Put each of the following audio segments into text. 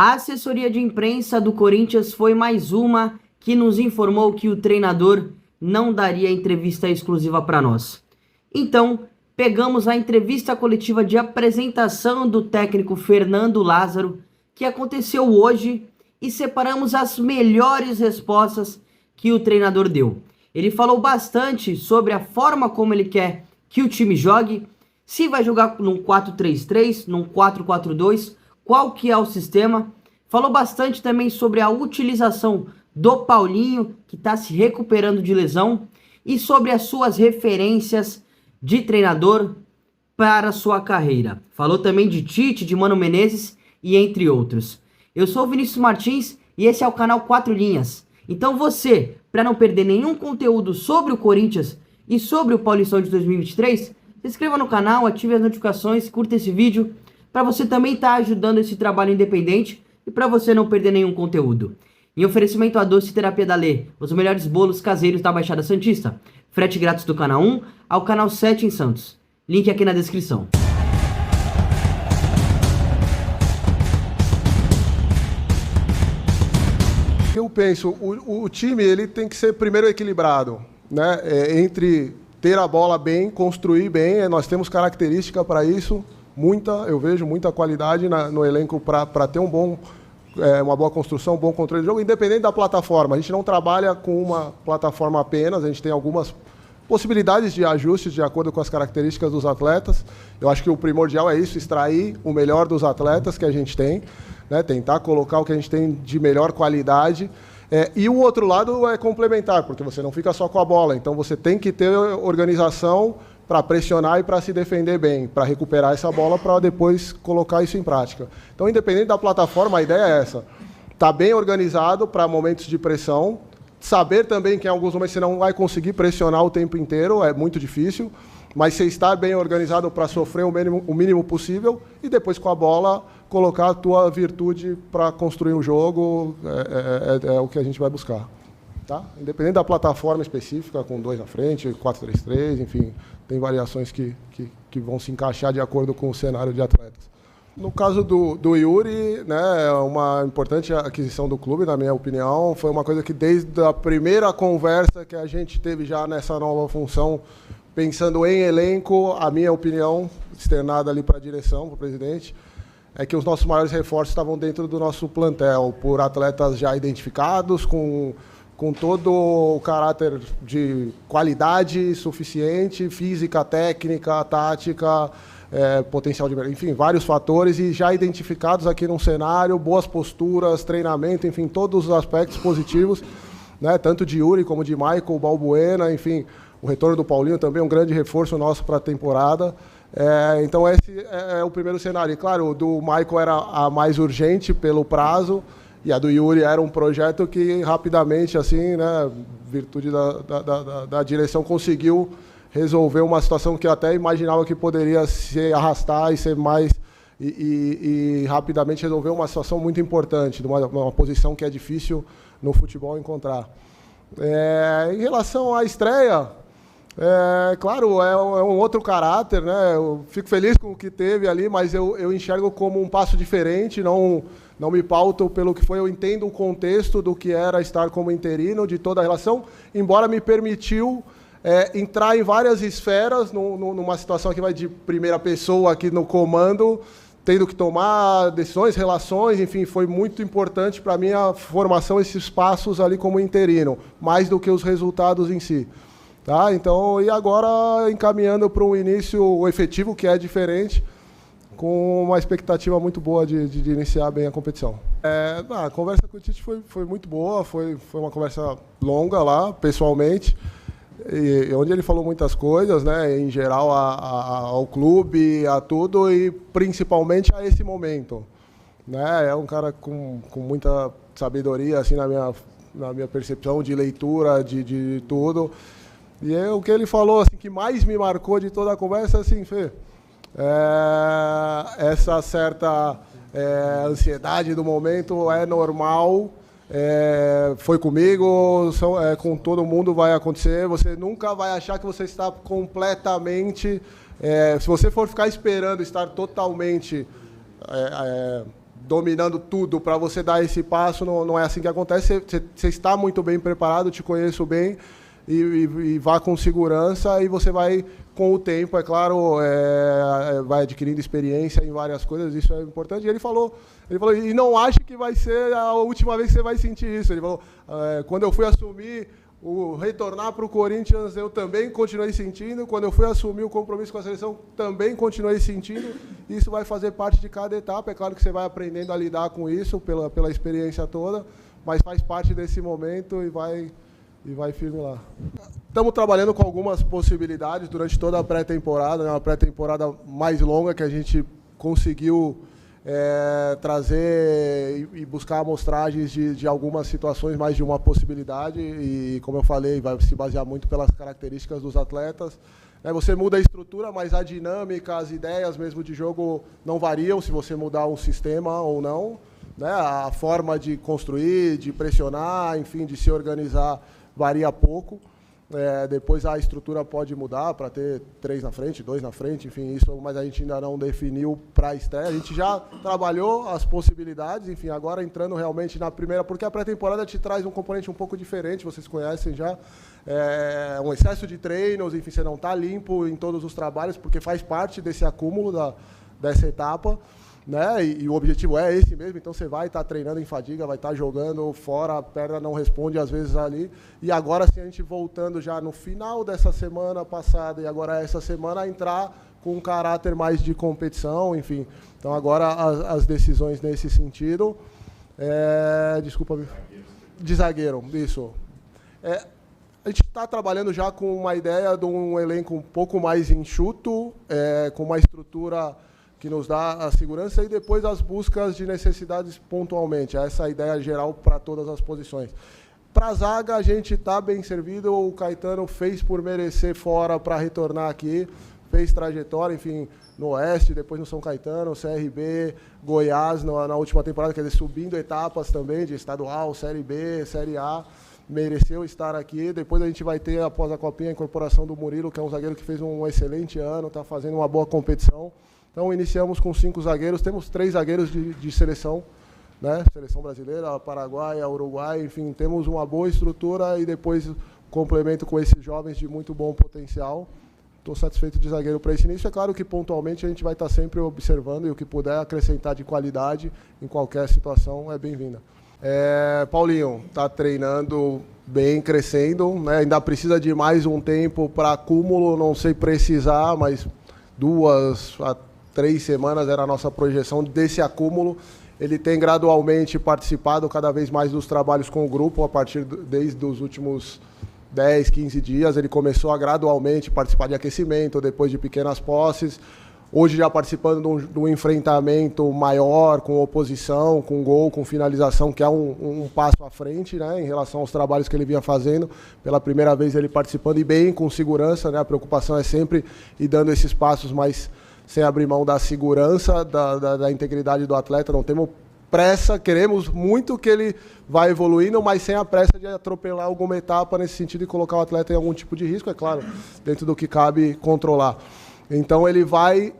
A assessoria de imprensa do Corinthians foi mais uma que nos informou que o treinador não daria entrevista exclusiva para nós. Então, pegamos a entrevista coletiva de apresentação do técnico Fernando Lázaro, que aconteceu hoje, e separamos as melhores respostas que o treinador deu. Ele falou bastante sobre a forma como ele quer que o time jogue, se vai jogar num 4-3-3, num 4-4-2, qual que é o sistema. Falou bastante também sobre a utilização do Paulinho, que está se recuperando de lesão, e sobre as suas referências de treinador para a sua carreira. Falou também de Tite, de Mano Menezes e entre outros. Eu sou o Vinícius Martins e esse é o canal 4 Linhas. Então você, para não perder nenhum conteúdo sobre o Corinthians e sobre o Paulistão de 2023, se inscreva no canal, ative as notificações, curta esse vídeo, para você também estar ajudando esse trabalho independente e para você não perder nenhum conteúdo. Em oferecimento a Doce Terapia da Lê, os melhores bolos caseiros da Baixada Santista. Frete grátis do canal 1 ao canal 7 em Santos. Link aqui na descrição. Eu penso, o time ele tem que ser primeiro equilibrado, né? Entre ter a bola bem, construir bem, nós temos característica para isso, eu vejo muita qualidade no elenco para ter uma boa construção, um bom controle de jogo, independente da plataforma. A gente não trabalha com uma plataforma apenas, a gente tem algumas possibilidades de ajustes de acordo com as características dos atletas. Eu acho que o primordial é isso, extrair o melhor dos atletas que a gente tem, né? Tentar colocar o que a gente tem de melhor qualidade. E o outro lado é complementar, porque você não fica só com a bola, então você tem que ter organização para pressionar e para se defender bem, para recuperar essa bola, para depois colocar isso em prática. Então, independente da plataforma, a ideia é essa. Estar bem organizado para momentos de pressão, saber também que em alguns momentos você não vai conseguir pressionar o tempo inteiro, é muito difícil, mas você estar bem organizado para sofrer o mínimo possível e depois com a bola colocar a tua virtude para construir um jogo, é o que a gente vai buscar. Tá? Independente da plataforma específica, com 2 na frente, 4-3-3, enfim, tem variações que vão se encaixar de acordo com o cenário de atletas. No caso do Yuri, né, é uma importante aquisição do clube, na minha opinião. Foi uma coisa que desde a primeira conversa que a gente teve já nessa nova função, pensando em elenco, a minha opinião, externada ali para a direção, para o presidente, é que os nossos maiores reforços estavam dentro do nosso plantel, por atletas já identificados, com todo o caráter de qualidade suficiente, física, técnica, tática, potencial de... Enfim, vários fatores e já identificados aqui num cenário, boas posturas, treinamento, enfim, todos os aspectos positivos, né, tanto de Yuri como de Michael, Balbuena, enfim, o retorno do Paulinho também é um grande reforço nosso para a temporada. Então esse é o primeiro cenário. E, claro, o do Michael era a mais urgente pelo prazo, e a do Yuri era um projeto que rapidamente, assim, né, virtude da direção, conseguiu resolver uma situação que eu até imaginava que poderia se arrastar e ser mais... E rapidamente resolver uma situação muito importante, uma posição que é difícil no futebol encontrar. Em relação à estreia, claro, é um outro caráter, né? Eu fico feliz com o que teve ali, mas eu enxergo como um passo diferente, não me pauto pelo que foi, eu entendo o contexto do que era estar como interino, de toda a relação, embora me permitiu entrar em várias esferas, numa situação que vai de primeira pessoa aqui no comando, tendo que tomar decisões, relações, enfim, foi muito importante para a minha formação esses passos ali como interino, mais do que os resultados em si. Tá? Então, e agora encaminhando para um início efetivo, que é diferente, com uma expectativa muito boa de iniciar bem a competição. A conversa com o Tite foi muito boa, foi uma conversa longa lá, pessoalmente, e onde ele falou muitas coisas, né, em geral ao clube, a tudo, e principalmente a esse momento. Né? É um cara com muita sabedoria, assim, na minha percepção de leitura, de tudo. E o que ele falou, assim, que mais me marcou de toda a conversa, assim, Fê, essa certa ansiedade do momento é normal, foi comigo, com todo mundo vai acontecer, você nunca vai achar que você está completamente... se você for ficar esperando estar totalmente dominando tudo para você dar esse passo, não é assim que acontece. Você está muito bem preparado, te conheço bem, e vá com segurança, e você vai, com o tempo, é claro, vai adquirindo experiência em várias coisas, isso é importante. E ele falou, e não ache que vai ser a última vez que você vai sentir isso. Ele falou, quando eu fui assumir o retornar para o Corinthians, eu também continuei sentindo. Quando eu fui assumir o compromisso com a seleção, também continuei sentindo. Isso vai fazer parte de cada etapa. É claro que você vai aprendendo a lidar com isso pela experiência toda, mas faz parte desse momento e vai firme lá. Estamos trabalhando com algumas possibilidades durante toda a pré-temporada, né? Uma pré-temporada mais longa que a gente conseguiu trazer e buscar amostragens de algumas situações, mais de uma possibilidade, e, como eu falei, vai se basear muito pelas características dos atletas. Você muda a estrutura, mas a dinâmica, as ideias mesmo de jogo não variam se você mudar um sistema ou não, né? A forma de construir, de pressionar, enfim, de se organizar varia pouco. Depois a estrutura pode mudar para ter 3 na frente, 2 na frente, enfim, isso, mas a gente ainda não definiu para a estreia. A gente já trabalhou as possibilidades, enfim, agora entrando realmente na primeira, porque a pré-temporada te traz um componente um pouco diferente, vocês conhecem já, um excesso de treinos, enfim, você não está limpo em todos os trabalhos, porque faz parte desse acúmulo dessa etapa. Né? E o objetivo é esse mesmo, então você vai estar treinando em fadiga, vai estar jogando fora, a perna não responde às vezes ali. E agora sim, a gente voltando já no final dessa semana passada e agora essa semana, a entrar com um caráter mais de competição, enfim. Então agora as decisões nesse sentido. Desculpa, de zagueiro, isso. A gente está trabalhando já com uma ideia de um elenco um pouco mais enxuto, com uma estrutura que nos dá a segurança, e depois as buscas de necessidades pontualmente. Essa é a ideia geral para todas as posições. Para a zaga, a gente está bem servido. O Caetano fez por merecer fora para retornar aqui, fez trajetória, enfim, no Oeste, depois no São Caetano, CRB, Goiás, na última temporada, quer dizer, subindo etapas também de estadual, Série B, Série A. Mereceu estar aqui. Depois a gente vai ter, após a Copinha, a incorporação do Murilo, que é um zagueiro que fez um excelente ano, está fazendo uma boa competição. Então, iniciamos com 5 zagueiros, temos 3 zagueiros de seleção, né? Seleção brasileira, Paraguai, Uruguai, enfim, temos uma boa estrutura e depois complemento com esses jovens de muito bom potencial. Estou satisfeito de zagueiro para esse início. É claro que pontualmente a gente vai estar sempre observando, e o que puder acrescentar de qualidade em qualquer situação é bem-vinda. Paulinho, está treinando bem, crescendo, né? Ainda precisa de mais um tempo para acúmulo, não sei precisar, mas 2 a 3 semanas era a nossa projeção desse acúmulo. Ele tem gradualmente participado cada vez mais dos trabalhos com o grupo, desde os últimos 10, 15 dias. Ele começou a gradualmente participar de aquecimento, depois de pequenas posses. Hoje já participando de um enfrentamento maior, com oposição, com gol, com finalização, que é um passo à frente, né, em relação aos trabalhos que ele vinha fazendo. Pela primeira vez ele participando e bem, com segurança, né? A preocupação é sempre ir dando esses passos, mas sem abrir mão da segurança, da integridade do atleta. Não temos pressa, queremos muito que ele vá evoluindo, mas sem a pressa de atropelar alguma etapa nesse sentido e colocar o atleta em algum tipo de risco, é claro, dentro do que cabe controlar. Então ele vai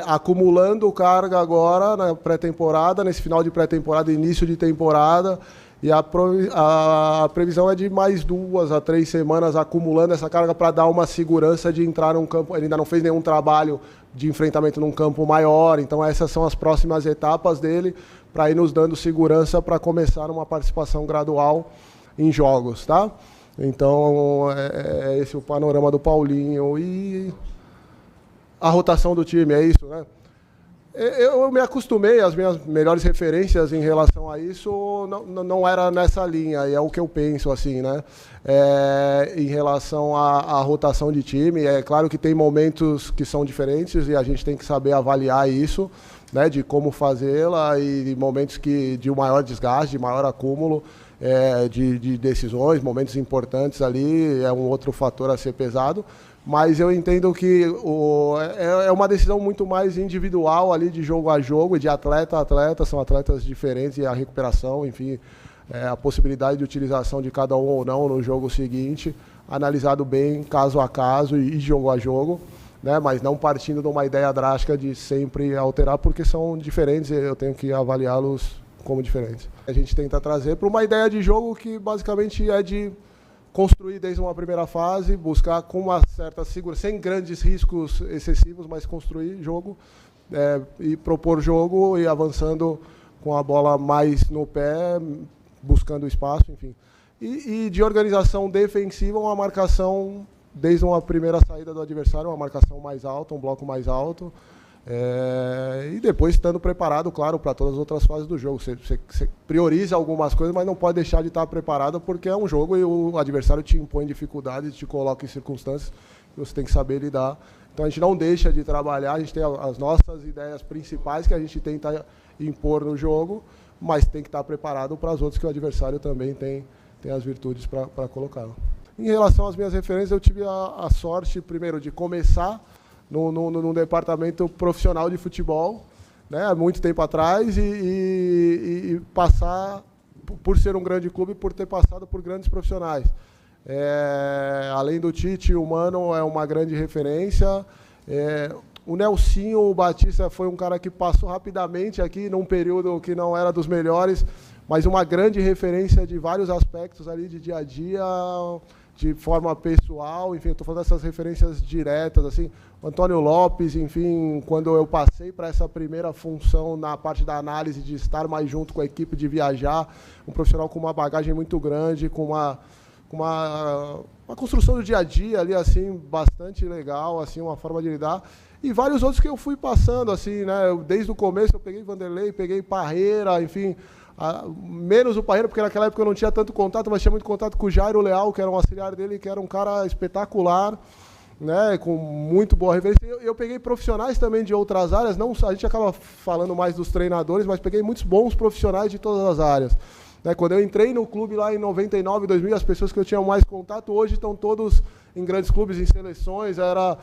acumulando carga agora na pré-temporada, nesse final de pré-temporada, início de temporada, e a previsão é de mais 2 a 3 semanas acumulando essa carga para dar uma segurança de entrar num campo. Ele ainda não fez nenhum trabalho de enfrentamento num campo maior, então essas são as próximas etapas dele, para ir nos dando segurança para começar uma participação gradual em jogos, tá? Então, é esse o panorama do Paulinho. E a rotação do time, é isso, né? Eu me acostumei, as minhas melhores referências em relação a isso não era nessa linha, e é o que eu penso, assim, né? Em relação à rotação de time, é claro que tem momentos que são diferentes e a gente tem que saber avaliar isso, né? De como fazê-la, e momentos de um maior desgaste, de maior acúmulo de decisões, momentos importantes ali, é um outro fator a ser pesado. Mas eu entendo que é uma decisão muito mais individual ali, de jogo a jogo, e de atleta a atleta, são atletas diferentes, e a recuperação, enfim, a possibilidade de utilização de cada um ou não no jogo seguinte, analisado bem caso a caso e jogo a jogo. né? Mas não partindo de uma ideia drástica de sempre alterar, porque são diferentes e eu tenho que avaliá-los como diferentes. A gente tenta trazer para uma ideia de jogo que basicamente é de construir desde uma primeira fase, buscar com uma certa segurança, sem grandes riscos excessivos, mas construir jogo e propor jogo e avançando com a bola mais no pé, buscando espaço, enfim. E de organização defensiva, uma marcação desde uma primeira saída do adversário, uma marcação mais alta, um bloco mais alto, e depois estando preparado, claro, para todas as outras fases do jogo. Você prioriza algumas coisas, mas não pode deixar de estar preparado, porque é um jogo e o adversário te impõe dificuldades, te coloca em circunstâncias que você tem que saber lidar. Então a gente não deixa de trabalhar, a gente tem as nossas ideias principais que a gente tenta impor no jogo, mas tem que estar preparado para as outras que o adversário também tem as virtudes para colocar. Em relação às minhas referências, eu tive a sorte, primeiro, de começar num departamento profissional de futebol, né, há muito tempo atrás, e passar, por ser um grande clube, por ter passado por grandes profissionais. Além do Tite, o Mano é uma grande referência. O Nelsinho Batista foi um cara que passou rapidamente aqui, num período que não era dos melhores, mas uma grande referência de vários aspectos ali de dia a dia, de forma pessoal, enfim, eu estou falando dessas referências diretas, assim, o Antônio Lopes, enfim, quando eu passei para essa primeira função na parte da análise, de estar mais junto com a equipe, de viajar, um profissional com uma bagagem muito grande, com uma construção do dia a dia ali, assim, bastante legal, assim, uma forma de lidar, e vários outros que eu fui passando, assim, né, desde o começo eu peguei Vanderlei, peguei Parreira, enfim, menos o Parreira, porque naquela época eu não tinha tanto contato, mas tinha muito contato com o Jairo Leal, que era um auxiliar dele, que era um cara espetacular, né, com muito boa referência. Eu peguei profissionais também de outras áreas, não, a gente acaba falando mais dos treinadores, mas peguei muitos bons profissionais de todas as áreas. Né, quando eu entrei no clube lá em 99, 2000, as pessoas que eu tinha mais contato hoje estão todos em grandes clubes, em seleções. A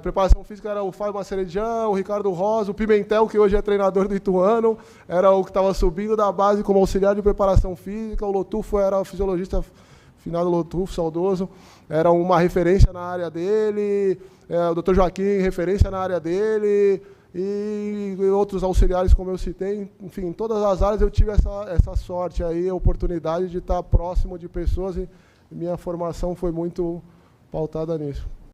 preparação física era o Fábio Maceredian, o Ricardo Rosa, o Pimentel, que hoje é treinador do Ituano, era o que estava subindo da base como auxiliar de preparação física. O Lotufo era o fisiologista, finado Lotufo, saudoso, era uma referência na área dele. O Dr. Joaquim, referência na área dele. E outros auxiliares, como eu citei, enfim, em todas as áreas eu tive essa sorte aí, a oportunidade de estar próximo de pessoas, e minha formação foi muito pautada nisso.